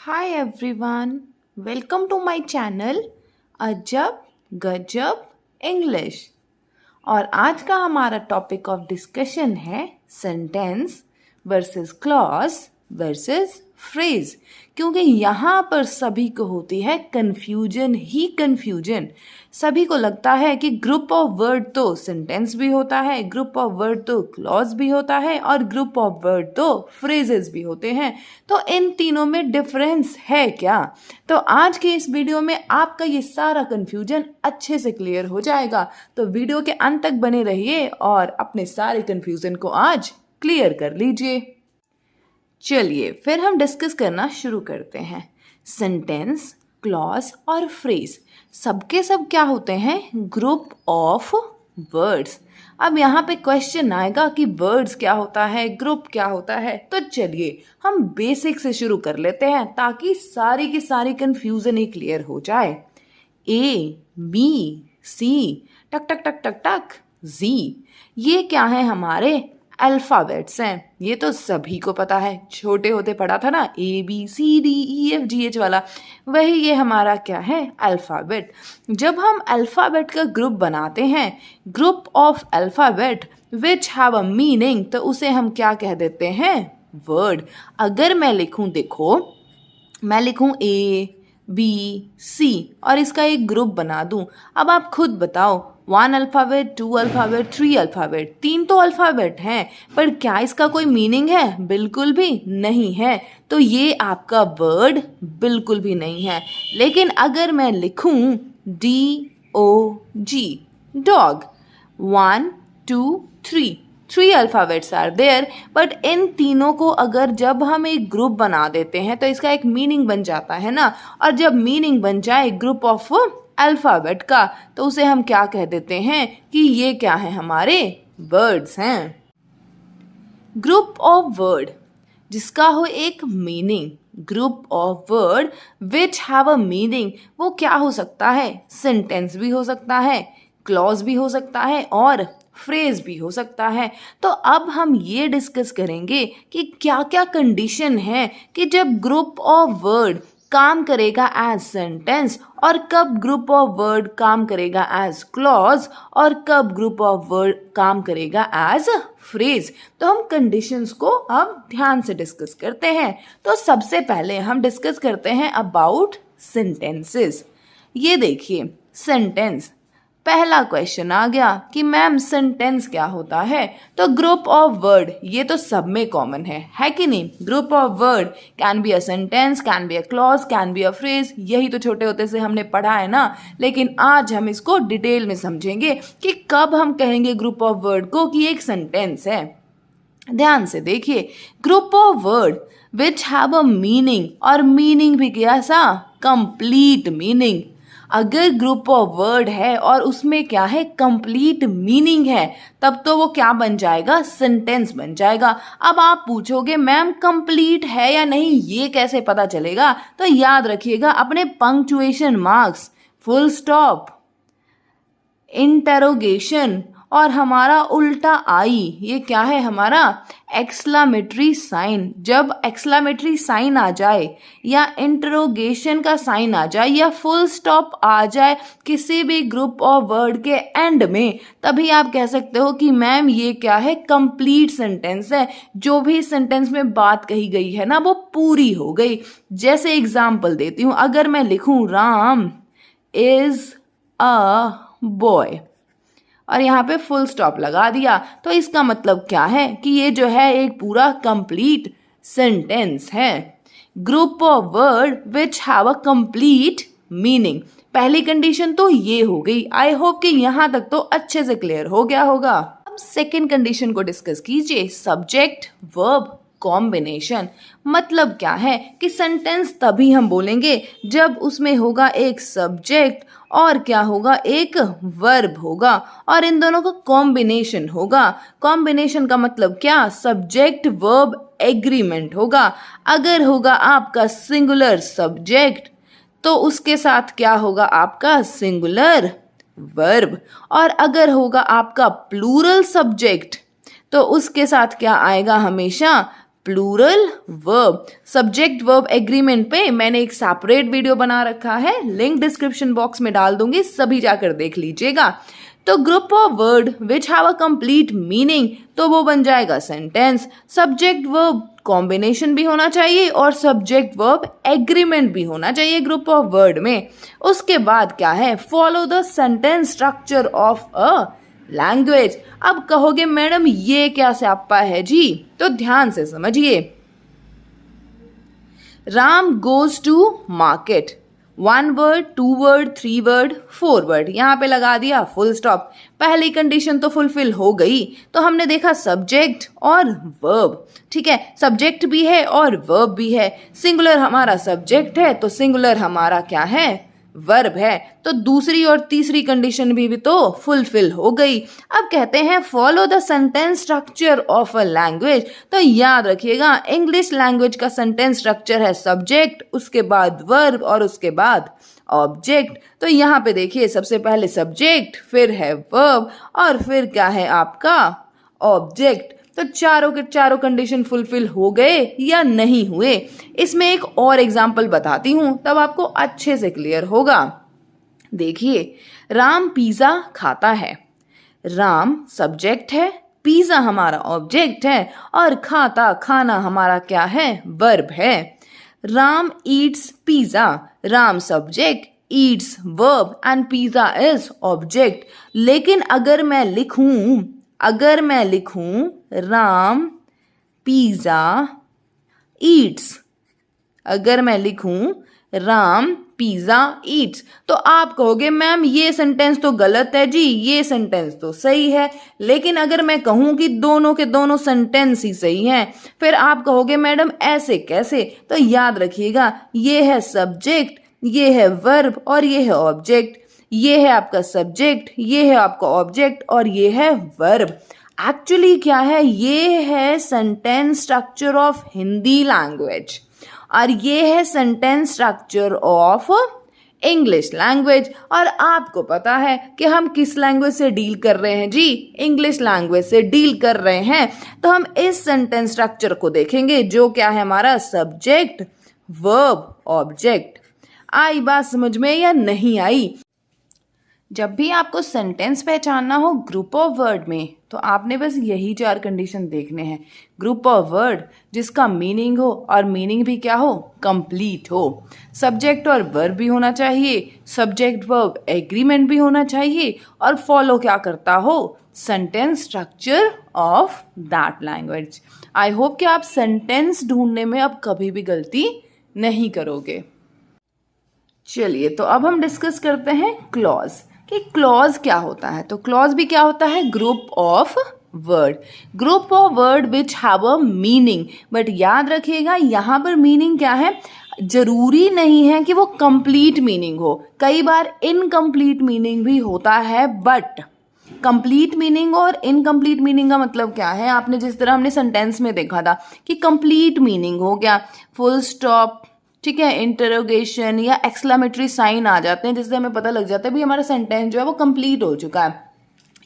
Hi everyone, welcome to my channel अजब गजब English. और आज का हमारा टॉपिक ऑफ डिस्कशन है sentence versus clause versus phrase. क्योंकि यहाँ पर सभी को होती है कंफ्यूजन ही कंफ्यूजन। सभी को लगता है कि ग्रुप ऑफ वर्ड तो सेंटेंस भी होता है, ग्रुप ऑफ वर्ड तो क्लॉज भी होता है और ग्रुप ऑफ वर्ड तो फ्रेजेस भी होते हैं। तो इन तीनों में डिफरेंस है क्या? तो आज के इस वीडियो में आपका ये सारा कंफ्यूजन अच्छे से क्लियर हो जाएगा। तो वीडियो के अंत तक बने रहिए और अपने सारे कंफ्यूजन को आज क्लियर कर लीजिए। चलिए फिर हम डिस्कस करना शुरू करते हैं। सेंटेंस, क्लॉज और फ्रेज सबके सब क्या होते हैं? Group of words. अब यहाँ पे क्वेश्चन आएगा कि वर्ड्स क्या होता है, ग्रुप क्या होता है। तो चलिए हम बेसिक से शुरू कर लेते हैं ताकि सारी की सारी कंफ्यूजन ही क्लियर हो जाए। ए, बी, सी, टक टक टक टक टक, जी, ये क्या है? हमारे अल्फ़ाबेट्स हैं। ये तो सभी को पता है, छोटे होते पढ़ा था ना, A B C D E F G H वाला, वही ये हमारा क्या है? अल्फ़ाबेट। जब हम अल्फ़ाबेट का ग्रुप बनाते हैं, group of alphabet which have a meaning, तो उसे हम क्या कह देते हैं? वर्ड। अगर मैं लिखूं, देखो मैं लिखूं ए बी सी और इसका एक ग्रुप बना दूं। अब आप खुद बताओ, 1 अल्फ़ाबेट, 2 अल्फ़ाबेट, 3 अल्फ़ाबेट, 3 तो अल्फ़ाबेट हैं, पर क्या इसका कोई मीनिंग है? बिल्कुल भी नहीं है। तो ये आपका वर्ड बिल्कुल भी नहीं है। लेकिन अगर मैं लिखूं DOG, dog, 1 2 3 alphabets are there, but इन तीनों को अगर जब हम एक ग्रुप बना देते हैं तो इसका एक मीनिंग बन जाता है ना। और जब मीनिंग बन जाए ग्रुप ऑफ अल्फ़ाबेट का, तो उसे हम क्या कह देते हैं कि ये क्या है? हमारे वर्ड्स हैं। ग्रुप ऑफ वर्ड जिसका हो एक meaning, group of word which have a meaning, वो क्या हो सकता है? सेंटेंस भी हो सकता है, क्लॉज भी हो सकता है और फ्रेज भी हो सकता है। तो अब हम ये डिस्कस करेंगे कि क्या क्या कंडीशन है कि जब ग्रुप ऑफ वर्ड काम करेगा एज सेंटेंस और कब ग्रुप ऑफ वर्ड काम करेगा एज क्लॉज और कब ग्रुप ऑफ वर्ड काम करेगा एज फ्रेज। तो हम कंडीशंस को अब ध्यान से डिस्कस करते हैं। तो सबसे पहले हम डिस्कस करते हैं अबाउट सेंटेंसेस। ये देखिए सेंटेंस, पहला क्वेश्चन आ गया कि मैम सेंटेंस क्या होता है? तो ग्रुप ऑफ वर्ड, ये तो सब में कॉमन है कि नहीं? Group of word can be a sentence, can be a clause, can be a phrase. यही तो छोटे होते से हमने पढ़ा है ना। लेकिन आज हम इसको डिटेल में समझेंगे कि कब हम कहेंगे ग्रुप ऑफ वर्ड को कि एक सेंटेंस है। ध्यान से देखिए, group of word which have a meaning, और मीनिंग भी कैसा? Complete meaning. अगर ग्रुप ऑफ वर्ड है और उसमें क्या है? कंप्लीट मीनिंग है, तब तो वो क्या बन जाएगा? सेंटेंस बन जाएगा। अब आप पूछोगे मैम कंप्लीट है या नहीं, ये कैसे पता चलेगा? तो याद रखिएगा अपने punctuation marks, full stop, interrogation और हमारा उल्टा आई, ये क्या है? हमारा एक्सक्लामेटरी साइन। जब एक्सक्लामेटरी साइन आ जाए या इंटरोगेशन का साइन आ जाए या फुल स्टॉप आ जाए किसी भी ग्रुप ऑफ वर्ड के एंड में, तभी आप कह सकते हो कि मैम ये क्या है? कंप्लीट सेंटेंस है। जो भी सेंटेंस में बात कही गई है ना, वो पूरी हो गई। जैसे एग्जाम्पल देती हूँ, अगर मैं लिखूं राम इज अ बॉय और यहाँ पे फुल स्टॉप लगा दिया, तो इसका मतलब क्या है? कि ये जो है एक पूरा कंप्लीट सेंटेंस है। Group of word which have a complete meaning. पहली कंडीशन तो ये हो गई। आई होप कि यहाँ तक तो अच्छे से क्लियर हो गया होगा। अब सेकेंड कंडीशन को डिस्कस कीजिए, सब्जेक्ट वर्ब कॉम्बिनेशन। मतलब क्या है कि सेंटेंस तभी हम बोलेंगे जब उसमें होगा एक सब्जेक्ट और क्या होगा? एक वर्ब होगा और इन दोनों का कॉम्बिनेशन होगा। कॉम्बिनेशन का मतलब क्या? सब्जेक्ट वर्ब एग्रीमेंट होगा। अगर होगा आपका सिंगुलर सब्जेक्ट तो उसके साथ क्या होगा? आपका सिंगुलर वर्ब। और अगर होगा आपका प्लूरल सब्जेक्ट तो उसके साथ क्या आएगा? हमेशा plural verb. Subject verb agreement पे मैंने एक सेपरेट वीडियो बना रखा है, लिंक डिस्क्रिप्शन बॉक्स में डाल दूंगी, सभी जाकर देख लीजिएगा। तो group of word which have a complete meaning, तो वो बन जाएगा सेंटेंस। सब्जेक्ट वर्ब कॉम्बिनेशन भी होना चाहिए और सब्जेक्ट वर्ब एग्रीमेंट भी होना चाहिए ग्रुप ऑफ वर्ड में। उसके बाद क्या है, follow the sentence structure of a language. अब कहोगे मैडम ये क्या स्यापा है जी, तो ध्यान से समझिए। Ram goes to market, 1 word, 2 word, 3 word, 4 word, यहां पे लगा दिया फुल स्टॉप। पहली कंडीशन तो फुलफिल हो गई, तो हमने देखा सब्जेक्ट और वर्ब। ठीक है, सब्जेक्ट भी है और वर्ब भी है। सिंगुलर हमारा सब्जेक्ट है तो सिंगुलर हमारा क्या है, वर्ब है। तो दूसरी और तीसरी कंडीशन भी तो फुलफिल हो गई। अब कहते हैं follow the sentence structure of a language. तो याद रखिएगा इंग्लिश लैंग्वेज का सेंटेंस स्ट्रक्चर है सब्जेक्ट, उसके बाद वर्ब और उसके बाद ऑब्जेक्ट। तो यहाँ पे देखिए सबसे पहले सब्जेक्ट, फिर है वर्ब और फिर क्या है आपका ऑब्जेक्ट। तो चारों के चारों कंडीशन फुलफिल हो गए या नहीं हुए। इसमें एक और एग्जांपल बताती हूं, तब आपको अच्छे से क्लियर होगा। देखिए, राम पिज्जा खाता है। राम सब्जेक्ट है, पिज्जा हमारा ऑब्जेक्ट है और खाता खाना हमारा क्या है, वर्ब है। Ram Yeats pizza, Ram subject, Yeats verb and pizza is object. लेकिन अगर मैं लिखूं राम पिज्जा ईट्स, अगर मैं लिखूं राम पिज्जा ईट्स, तो आप कहोगे मैम ये सेंटेंस तो गलत है जी, ये सेंटेंस तो सही है। लेकिन अगर मैं कहूं कि दोनों के दोनों सेंटेंस ही सही हैं, फिर आप कहोगे मैडम ऐसे कैसे। तो याद रखिएगा ये है सब्जेक्ट, ये है वर्ब और ये है ऑब्जेक्ट। ये है आपका सब्जेक्ट, ये है आपका ऑब्जेक्ट और ये है वर्ब। एक्चुअली क्या है, ये है sentence structure of Hindi language और ये है sentence structure of English language. और आपको पता है कि हम किस लैंग्वेज से डील कर रहे हैं जी, इंग्लिश लैंग्वेज से डील कर रहे हैं। तो हम इस सेंटेंस स्ट्रक्चर को देखेंगे जो क्या है हमारा सब्जेक्ट वर्ब ऑब्जेक्ट। आई बात समझ में या नहीं आई? जब भी आपको सेंटेंस पहचानना हो ग्रुप ऑफ वर्ड में, तो आपने बस यही 4 कंडीशन देखने हैं। ग्रुप ऑफ वर्ड जिसका मीनिंग हो और मीनिंग भी क्या हो, कंप्लीट हो। सब्जेक्ट और वर्ब भी होना चाहिए, सब्जेक्ट वर्ब एग्रीमेंट भी होना चाहिए और फॉलो क्या करता हो, sentence structure of that language. I hope कि आप सेंटेंस ढूंढने में अब कभी भी गलती नहीं करोगे। चलिए, तो अब हम डिस्कस करते हैं क्लॉज कि क्लॉज क्या होता है। तो क्लॉज भी क्या होता है, group of word, group of word which have a meaning. But याद रखिएगा यहाँ पर मीनिंग क्या है, जरूरी नहीं है कि वो कंप्लीट मीनिंग हो, कई बार इनकम्प्लीट मीनिंग भी होता है। बट कंप्लीट मीनिंग और इनकम्प्लीट मीनिंग का मतलब क्या है, आपने जिस तरह हमने सेंटेंस में देखा था कि कंप्लीट मीनिंग हो गया, फुल स्टॉप, ठीक है, इंटरोगेशन या एक्सक्लेमेटरी साइन आ जाते हैं जिससे हमें पता लग जाता है भी हमारा सेंटेंस जो है वो कंप्लीट हो चुका है।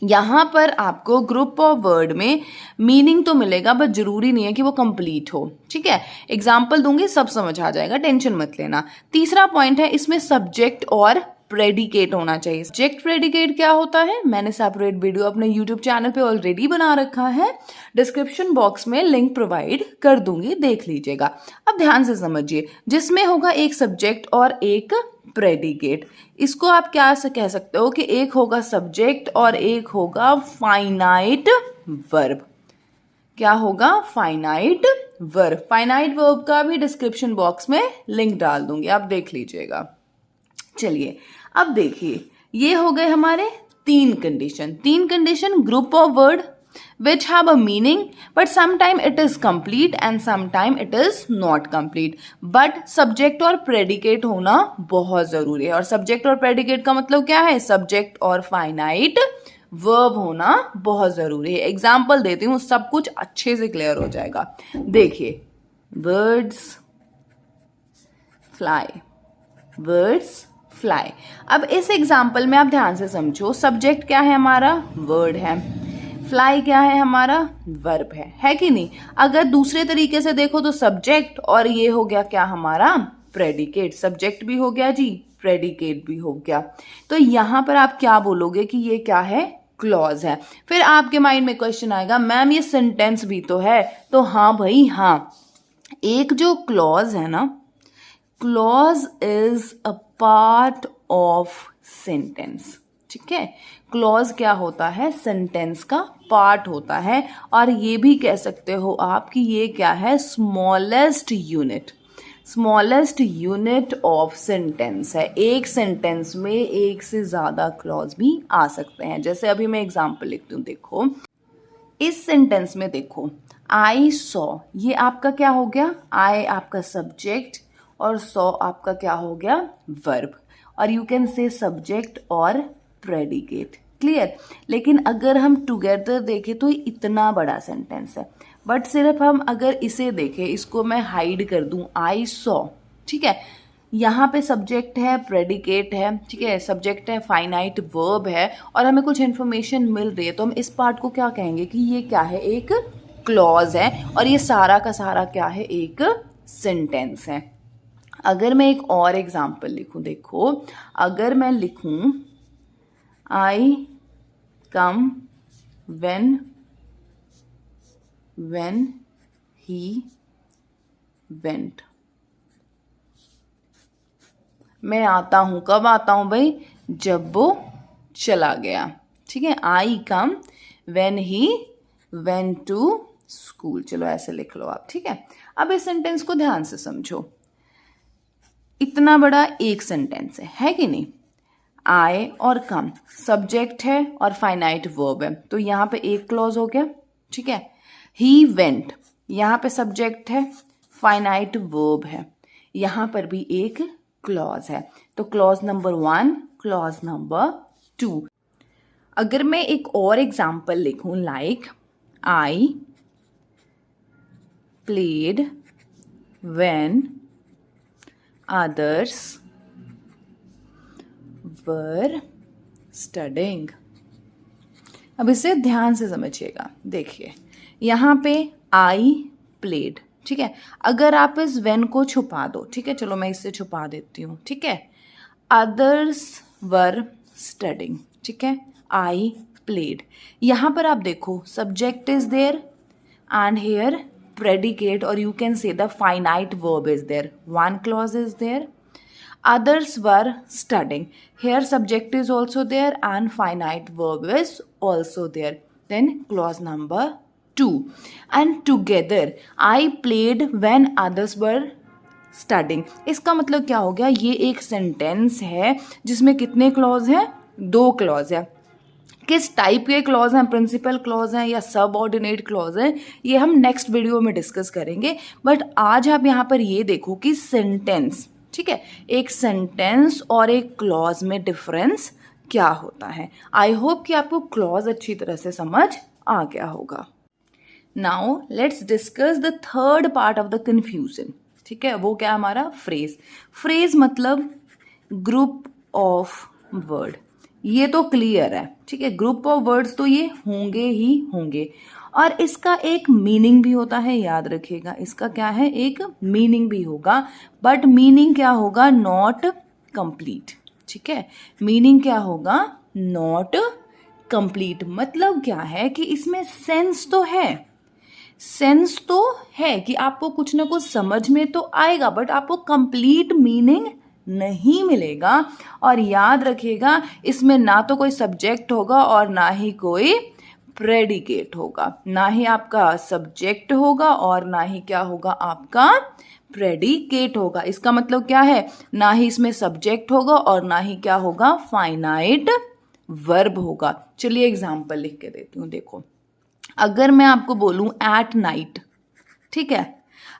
यहाँ पर आपको ग्रुप ऑफ वर्ड में मीनिंग तो मिलेगा बट जरूरी नहीं है कि वो कंप्लीट हो। ठीक है, एग्जाम्पल दूंगी सब समझ आ जाएगा, टेंशन मत लेना। तीसरा पॉइंट है इसमें सब्जेक्ट और प्रेडिकेट होना चाहिए। सब्जेक्ट प्रेडिकेट क्या होता है, मैंने सेपरेट वीडियो अपने यूट्यूब चैनल पे ऑलरेडी बना रखा है, डिस्क्रिप्शन बॉक्स में लिंक प्रोवाइड कर दूंगी, देख लीजिएगा। अब ध्यान से समझिए, जिसमें होगा एक सब्जेक्ट और एक प्रेडिकेट। इसको आप क्या से कह सकते हो कि एक होगा सब्जेक्ट और एक होगा फाइनाइट वर्ब। क्या होगा, फाइनाइट वर्ब। फाइनाइट वर्ब का भी डिस्क्रिप्शन बॉक्स में लिंक डाल दूंगी, आप देख लीजिएगा। चलिए, अब देखिए ये हो गए हमारे 3 condition group of word which have a meaning but sometime it is complete and sometime it is not complete, but subject और predicate होना बहुत जरूरी है। और subject और predicate का मतलब क्या है, subject और finite verb होना बहुत जरूरी है। एग्जाम्पल देती हूँ, सब कुछ अच्छे से क्लियर हो जाएगा। देखिए, birds fly। अब इस एग्जाम्पल में आप ध्यान से समझो, सब्जेक्ट क्या है हमारा, वर्ड है, फ्लाई क्या है हमारा, वर्ब है कि नहीं। अगर दूसरे तरीके से देखो तो सब्जेक्ट और ये हो गया क्या हमारा, प्रेडिकेट। सब्जेक्ट भी हो गया जी, प्रेडिकेट भी हो गया। तो यहां पर आप क्या बोलोगे कि ये क्या है, क्लॉज है। फिर आपके माइंड में क्वेश्चन आएगा, मैम ये सेंटेंस भी तो है। तो हाँ भाई हाँ, एक जो क्लॉज है ना, clause is a part of sentence. ठीक है, क्लॉज क्या होता है, सेंटेंस का पार्ट होता है। और ये भी कह सकते हो आप कि ये क्या है, smallest unit, smallest unit of sentence है। एक सेंटेंस में एक से ज्यादा क्लॉज भी आ सकते हैं। जैसे अभी मैं एग्जांपल लिखती हूँ, देखो इस सेंटेंस में देखो, आई सॉ, ये आपका क्या हो गया, आई आपका सब्जेक्ट और सॉ आपका क्या हो गया, वर्ब। और यू कैन से सब्जेक्ट और प्रेडिकेट, क्लियर। लेकिन अगर हम टुगेदर देखें तो इतना बड़ा सेंटेंस है, बट सिर्फ हम अगर इसे देखें, इसको मैं हाइड कर दूं, आई सॉ, ठीक है, यहाँ पे सब्जेक्ट है, प्रेडिकेट है, ठीक है, सब्जेक्ट है, फाइनाइट वर्ब है, और हमें कुछ इन्फॉर्मेशन मिल रही है, तो हम इस पार्ट को क्या कहेंगे कि ये क्या है, एक क्लॉज है। और ये सारा का सारा क्या है, एक सेंटेंस है। अगर मैं एक और एग्जांपल लिखूं, देखो अगर मैं लिखूं आई कम when he went, मैं आता हूं, कब आता हूं भाई, जब वो चला गया। ठीक है, आई कम when he went to school, चलो ऐसे लिख लो आप। ठीक है, अब इस सेंटेंस को ध्यान से समझो, इतना बड़ा एक सेंटेंस है कि नहीं। आई और कम सब्जेक्ट है और फाइनाइट वर्ब है, तो यहां पे एक क्लॉज हो गया। ठीक है, ही वेंट, यहां पे सब्जेक्ट है, फाइनाइट वर्ब है, यहां पर भी एक क्लॉज है। तो क्लॉज नंबर 1, क्लॉज नंबर 2। अगर मैं एक और एग्जांपल लिखूं, like I played when others were studying। अब इसे ध्यान से समझिएगा, देखिए यहां पे आई प्लेड, ठीक है, अगर आप इस when को छुपा दो, ठीक है, चलो मैं इससे छुपा देती हूं, ठीक है, others were studying, ठीक है, आई प्लेड, यहां पर आप देखो subject is there and here predicate, or you can say the finite verb is there, one clause is there, others were studying, here subject is also there and finite verb is also there, then clause number 2, and together I played when others were studying। इसका मतलब क्या हो गया, ये एक sentence है जिसमें कितने क्लॉज हैं, 2 क्लॉज है। किस टाइप के क्लॉज हैं, प्रिंसिपल क्लॉज हैं या सबऑर्डिनेट क्लॉज हैं, ये हम नेक्स्ट वीडियो में डिस्कस करेंगे। बट आज आप यहाँ पर ये देखो कि सेंटेंस, ठीक है, एक सेंटेंस और एक क्लॉज में डिफरेंस क्या होता है। आई होप कि आपको क्लॉज अच्छी तरह से समझ आ गया होगा। Now let's discuss the third part of the confusion. ठीक है, वो क्या हमारा, फ्रेज। फ्रेज मतलब ग्रुप ऑफ वर्ड, ये तो क्लियर है। ठीक है, ग्रुप ऑफ वर्ड्स तो ये होंगे ही होंगे, और इसका एक मीनिंग भी होता है, याद रखिएगा, इसका क्या है, एक मीनिंग भी होगा, बट मीनिंग क्या होगा, नॉट कंप्लीट। ठीक है, मीनिंग क्या होगा, नॉट कंप्लीट। मतलब क्या है कि इसमें सेंस तो है, सेंस तो है कि आपको कुछ ना कुछ समझ में तो आएगा, बट आपको कंप्लीट मीनिंग नहीं मिलेगा। और याद रखिएगा, इसमें ना तो कोई सब्जेक्ट होगा और ना ही कोई प्रेडिकेट होगा, ना ही आपका सब्जेक्ट होगा और ना ही क्या होगा, आपका प्रेडिकेट होगा। इसका मतलब क्या है, ना ही इसमें सब्जेक्ट होगा और ना ही क्या होगा, फाइनाइट वर्ब होगा। चलिए एग्जाम्पल लिख के देती हूँ, देखो अगर मैं आपको बोलूं एट नाइट, ठीक है,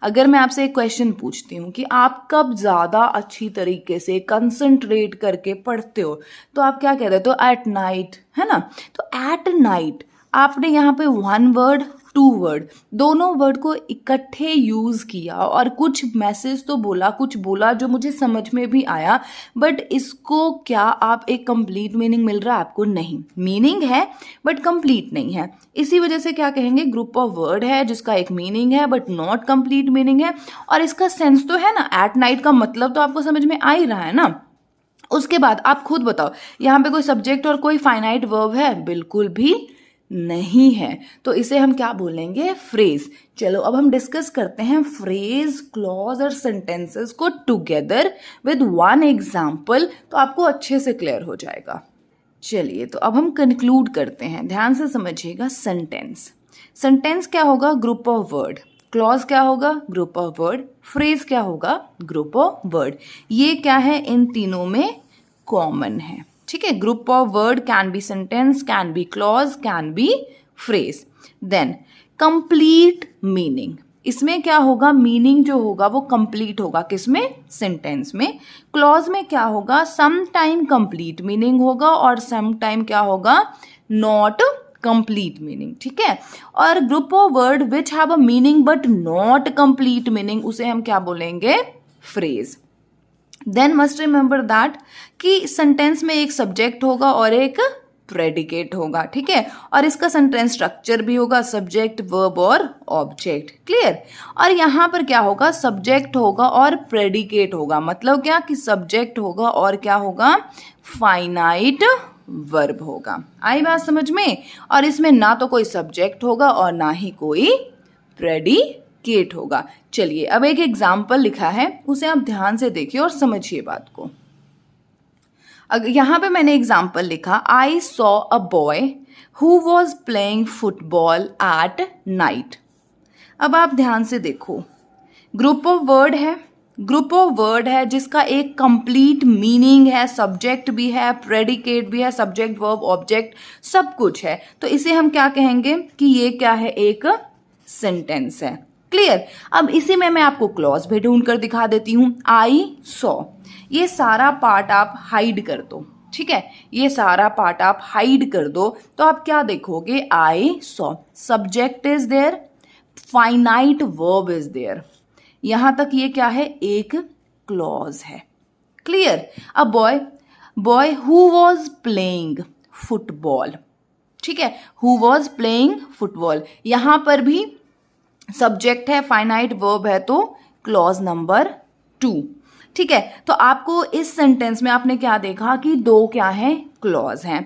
अगर मैं आपसे एक क्वेश्चन पूछती हूँ कि आप कब ज़्यादा अच्छी तरीके से कंसंट्रेट करके पढ़ते हो, तो आप क्या कह रहे हो, तो एट नाइट, है ना। तो एट नाइट आपने यहाँ पे 1 वर्ड टू वर्ड, दोनों वर्ड को इकट्ठे यूज़ किया और कुछ मैसेज तो बोला, कुछ बोला जो मुझे समझ में भी आया, बट इसको क्या आप एक कंप्लीट मीनिंग मिल रहा है आपको? नहीं, मीनिंग है बट कंप्लीट नहीं है। इसी वजह से क्या कहेंगे, ग्रुप ऑफ वर्ड है जिसका एक मीनिंग है बट नॉट कंप्लीट मीनिंग है, और इसका सेंस तो है ना, एट नाइट का मतलब तो आपको समझ में आ ही रहा है ना। उसके बाद आप खुद बताओ, यहाँ पे कोई सब्जेक्ट और कोई फाइनाइट वर्ब है? बिल्कुल भी नहीं है। तो इसे हम क्या बोलेंगे? फ्रेज। चलो अब हम डिस्कस करते हैं फ्रेज, क्लॉज और सेंटेंसेस को टुगेदर विद वन एग्जाम्पल, तो आपको अच्छे से क्लियर हो जाएगा। चलिए तो अब हम कंक्लूड करते हैं, ध्यान से समझिएगा। सेंटेंस, सेंटेंस क्या होगा? Group of word. क्लॉज क्या होगा? Group of word. फ्रेज क्या होगा? Group of word. ये क्या है? इन तीनों में कॉमन है, ठीक है। Group of word can be sentence, can be clause, can be phrase. Then complete meaning, इसमें क्या होगा? मीनिंग जो होगा वो कंप्लीट होगा, किसमें? सेंटेंस में। क्लॉज में क्या होगा? सम टाइम कंप्लीट मीनिंग होगा और सम टाइम क्या होगा? नॉट कंप्लीट मीनिंग, ठीक है। और group of word which have a meaning but not complete meaning, उसे हम क्या बोलेंगे? Phrase. Then must remember that कि सेंटेंस में एक सब्जेक्ट होगा और एक प्रेडिकेट होगा, ठीक है। और इसका सेंटेंस स्ट्रक्चर भी होगा सब्जेक्ट, वर्ब और ऑब्जेक्ट, क्लियर। और यहाँ पर क्या होगा? सब्जेक्ट होगा और प्रेडिकेट होगा, मतलब क्या कि सब्जेक्ट होगा और क्या होगा? फाइनाइट वर्ब होगा। आई बात समझ में? और इसमें ना तो कोई सब्जेक्ट होगा और ना ही कोई प्रेडिकेट होगा। चलिए अब एक एग्जाम्पल लिखा है, उसे आप ध्यान से देखिए और समझिए बात को। यहां पे मैंने एग्जाम्पल लिखा, I saw a boy who was playing football at night. अब आप ध्यान से देखो, ग्रुप ऑफ वर्ड है, ग्रुप ऑफ वर्ड है जिसका एक कंप्लीट मीनिंग है, सब्जेक्ट भी है, प्रेडिकेट भी है, सब्जेक्ट वर्ब ऑब्जेक्ट सब कुछ है, तो इसे हम क्या कहेंगे कि ये क्या है? एक सेंटेंस है, क्लियर। अब इसी में मैं आपको क्लॉज भी ढूंढ कर दिखा देती हूं। आई सॉ, ये सारा पार्ट आप हाइड कर दो, ठीक है, ये सारा पार्ट आप हाइड कर दो, तो आप क्या देखोगे? I saw, subject is there, finite verb is there, यहां तक ये क्या है? एक क्लॉज है, क्लियर। अब boy who was playing football, ठीक है, हु वॉज प्लेइंग फुटबॉल, यहां पर भी सब्जेक्ट है, फाइनाइट वर्ब है, तो क्लॉज नंबर 2, ठीक है। तो आपको इस सेंटेंस में आपने क्या देखा कि दो क्या है? क्लॉज हैं।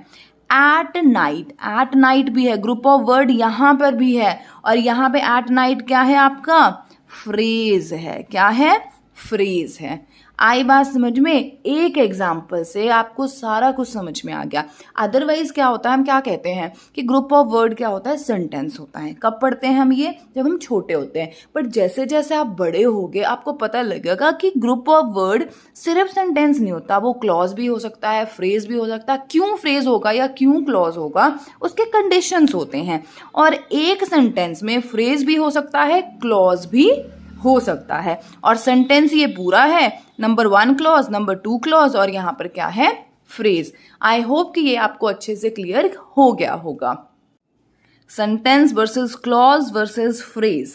एट नाइट, एट नाइट भी है, ग्रुप ऑफ वर्ड यहां पर भी है, और यहां पे एट नाइट क्या है आपका? फ्रेज है। क्या है? फ्रेज है। आई बात समझ में? एक एग्जाम्पल से आपको सारा कुछ समझ में आ गया। अदरवाइज क्या होता है, हम क्या कहते हैं कि ग्रुप ऑफ वर्ड क्या होता है? सेंटेंस होता है। कब पढ़ते हैं हम ये? जब हम छोटे होते हैं। बट जैसे जैसे आप बड़े होगे आपको पता लगेगा कि ग्रुप ऑफ वर्ड सिर्फ सेंटेंस नहीं होता, वो क्लॉज भी हो सकता है, फ्रेज भी हो सकता है। क्यों फ्रेज होगा या क्यों क्लॉज होगा, उसके कंडीशंस होते हैं, और एक सेंटेंस में फ्रेज भी हो सकता है, क्लॉज भी हो सकता है। और सेंटेंस ये पूरा है, नंबर 1 क्लॉज, नंबर 2 क्लॉज, और यहां पर क्या है? फ्रेज। आई होप कि ये आपको अच्छे से क्लियर हो गया होगा। Sentence versus clause versus phrase,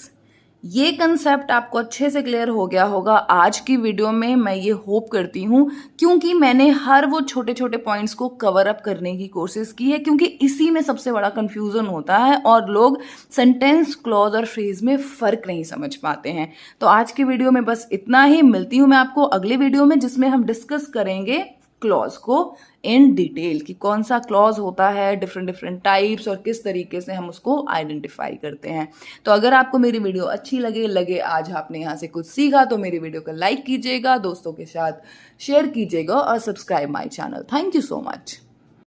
ये कंसेप्ट आपको अच्छे से क्लियर हो गया होगा आज की वीडियो में, मैं ये होप करती हूँ, क्योंकि मैंने हर वो छोटे छोटे पॉइंट्स को कवर अप करने की कोशिश की है, क्योंकि इसी में सबसे बड़ा कंफ्यूजन होता है और लोग सेंटेंस, क्लॉज और फ्रेज में फ़र्क नहीं समझ पाते हैं। तो आज की वीडियो में बस इतना ही, मिलती हूँ मैं आपको अगले वीडियो में जिसमें हम डिस्कस करेंगे क्लॉज को इन डिटेल कि कौन सा क्लॉज होता है, डिफरेंट डिफरेंट टाइप्स, और किस तरीके से हम उसको आइडेंटिफाई करते हैं। तो अगर आपको मेरी वीडियो अच्छी लगे आज आपने यहाँ से कुछ सीखा, तो मेरी वीडियो को लाइक कीजिएगा, दोस्तों के साथ शेयर कीजिएगा और subscribe my channel. Thank you so much.